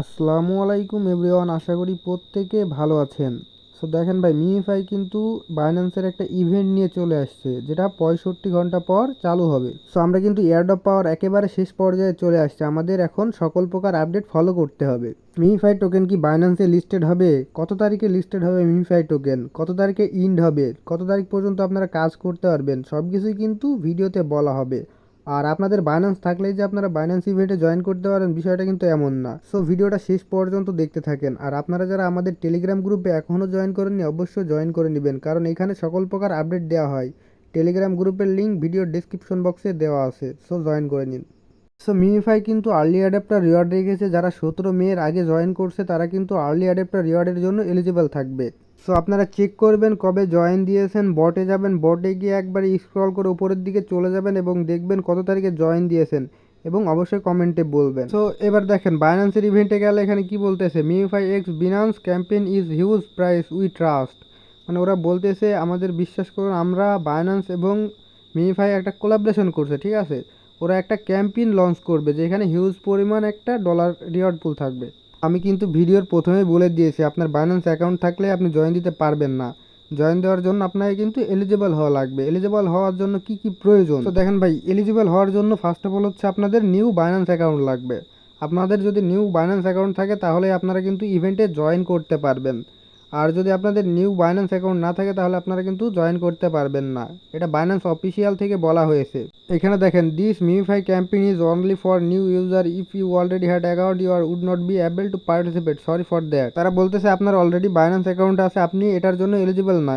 আসসালামু আলাইকুম এভরিওয়ান, আশা করি প্রত্যেকে ভালো আছেন। সো দেখেন ভাই, মিনিফাই কিন্তু বাইন্যান্সের একটা ইভেন্ট নিয়ে চলে আসছে, যেটা 65 ঘন্টা পর চালু হবে। সো আমরা কিন্তু এয়ারড্রপ পাওয়ার একেবারে শেষ পর্যায়ে চলে আসছে। আমাদের এখন সকল প্রকার আপডেট ফলো করতে হবে। মিনিফাই টোকেন কি বাইন্যান্সে লিস্টেড হবে? কত তারিখে লিস্টেড হবে মিনিফাই টোকেন? কত তারিখে ইন্ড হবে? কত তারিখ পর্যন্ত আপনারা কাজ করতে পারবেন? সব কিছুই কিন্তু ভিডিওতে বলা হবে। আর আপনাদের বাইন্যান্স থাকলেই যে আপনারা বাইন্যান্স ইভেন্টে জয়েন করতে পারেন, বিষয়টা কিন্তু এমন না। সো ভিডিওটা শেষ পর্যন্ত দেখতে থাকেন। আর আপনারা যারা আমাদের টেলিগ্রাম গ্রুপে এখনও জয়েন করেননি, অবশ্যই জয়েন করে নেবেন, কারণ এখানে সকল প্রকার আপডেট দেওয়া হয়। টেলিগ্রাম গ্রুপের লিঙ্ক ভিডিওর ডেসক্রিপশন বক্সে দেওয়া আছে, সো জয়েন করে নিন। সো মিমিফাই কিন্তু আর্লি অ্যাডাপ্টার রিওয়ার্ড রেখেছে। যারা 17 মে এর আগে জয়েন করছে তারা কিন্তু আর্লি অ্যাডাপ্টার রিওয়ার্ডের জন্য এলিজিবল থাকবে। সো আপনারা চেক করবেন কবে জয়েন দিয়েছেন, বটে যাবেন, বটে গিয়ে একবার স্ক্রল করে উপরের দিকে চলে যাবেন এবং দেখবেন কত তারিখে জয়েন দিয়েছেন, এবং অবশ্যই কমেন্টে বলবেন। সো এবার দেখেন বাইন্যান্সের ইভেন্টে গেলে এখানে কি বলতেছে, MemeFi x Binance campaign is huge price we trust. মানে ওরা বলতেছে আমাদের বিশ্বাস করুন, আমরা বাইন্যান্স এবং মিমিফাই একটা কোলাবরেশন করছে, ঠিক আছে। ওরা একটা ক্যাম্পেইন লঞ্চ করবে যেখানে হিউজ পরিমাণ একটা ডলার রিওয়ার্ড পুল থাকবে। আমি কিন্তু ভিডিওর প্রথমেই বলে দিয়েছি, আপনার বাইন্যান্স অ্যাকাউন্ট থাকলে আপনি জয়েন দিতে পারবেন না। জয়েন দেওয়ার জন্য আপনাকে কিন্তু এলিজিবল হওয়া লাগবে। এলিজিবল হওয়ার জন্য কি কি প্রয়োজন? তো দেখেন ভাই, এলিজিবল হওয়ার জন্য ফার্স্ট অফ অল হচ্ছে আপনাদের নিউ বাইন্যান্স অ্যাকাউন্ট লাগবে। আপনাদের যদি নিউ বাইন্যান্স অ্যাকাউন্ট থাকে তাহলে আপনারা কিন্তু ইভেন্টে জয়েন করতে পারবেন। আর যদি আপনাদের নিউ বাইন্যান্স অ্যাকাউন্ট না থাকে তাহলে আপনারা কিন্তু জয়েন করতে পারবেন না। এটা বাইন্যান্স অফিসিয়াল থেকে বলা হয়েছে। এখানে দেখেন, this MemeFi campaign is only for new user, if you already had account you are would not be able to participate, sorry for that. তারা বলতেছে আপনার অলরেডি বাইন্যান্স অ্যাকাউন্ট আছে, আপনি এটার জন্য এলিজিবল না।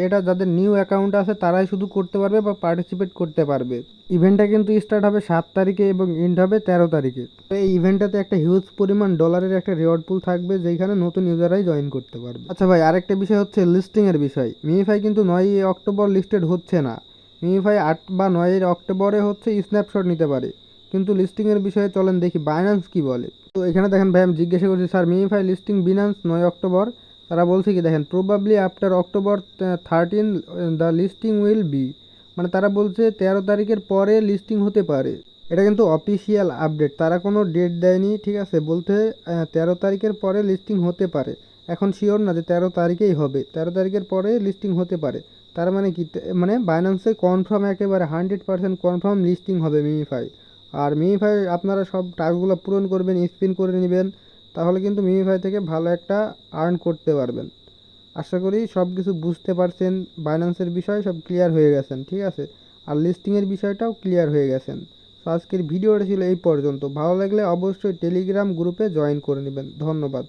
এটা যাদের নিউ অ্যাকাউন্ট আছে তারাই শুধু করতে পারবে বা পার্টিসিপেট করতে পারবে। ইভেন্টটা কিন্তু স্টার্ট হবে 7 তারিখে এবং এন্ড হবে 13 তারিখে। তো এই ইভেন্টটাতে একটা হিউজ পরিমাণ ডলারের একটা রিওয়ার্ড পুল থাকবে, যেখানে নতুন ইউজাররাই জয়েন করতে পারবে। আচ্ছা ভাই, আরেকটা বিষয় হচ্ছে লিস্টিংয়ের বিষয়। মিমিফাই কিন্তু 9 অক্টোবর লিস্টেড হচ্ছে না। মিমিফাই 8 বা 9 অক্টোবরে হচ্ছে স্ন্যাপশট নিতে পারে। কিন্তু লিস্টিংয়ের বিষয়ে চলেন দেখি বাইন্যান্স কি বলে। তো এখানে দেখেন ভাই, আমি জিজ্ঞাসা করছি sir MemeFi listing Binance 9 October. তারা বলছে কি দেখেন, probably after October 13 the listing will be. মানে তারা বলছে 13 তারিখের পরে লিস্টিং হতে পারে। এটা কিন্তু অফিসিয়াল আপডেট, তারা কোনো ডেট দেয়নি, ঠিক আছে। বলতে 13 তারিখের পরে লিস্টিং হতে পারে। এখন শিওর না যে 13 তারিখেই হবে, 13 তারিখের পরে লিস্টিং হতে পারে। তার মানে কি, মানে বাইন্যান্সে কনফার্ম, একেবারে 100% কনফার্ম লিস্টিং হবে মিমিফাই। আর মিমিফাই আপনারা সব টাস্কগুলো পূরণ করবেন, স্পিন করে নেবেন, তাহলে কিন্তু মিমিফাই থেকে ভালো একটা আর্ন করতে পারবেন। আশা করি সব কিছু বুঝতে পারছেন। বাইন্যান্সের বিষয় সব ক্লিয়ার হয়ে গেছেন, ঠিক আছে। আর লিস্টিংয়ের বিষয়টাও ক্লিয়ার হয়ে গেছেন। তো আজকের ভিডিওটা ছিল এই পর্যন্ত। ভালো লাগলে অবশ্যই টেলিগ্রাম গ্রুপে জয়েন করে নেবেন। ধন্যবাদ।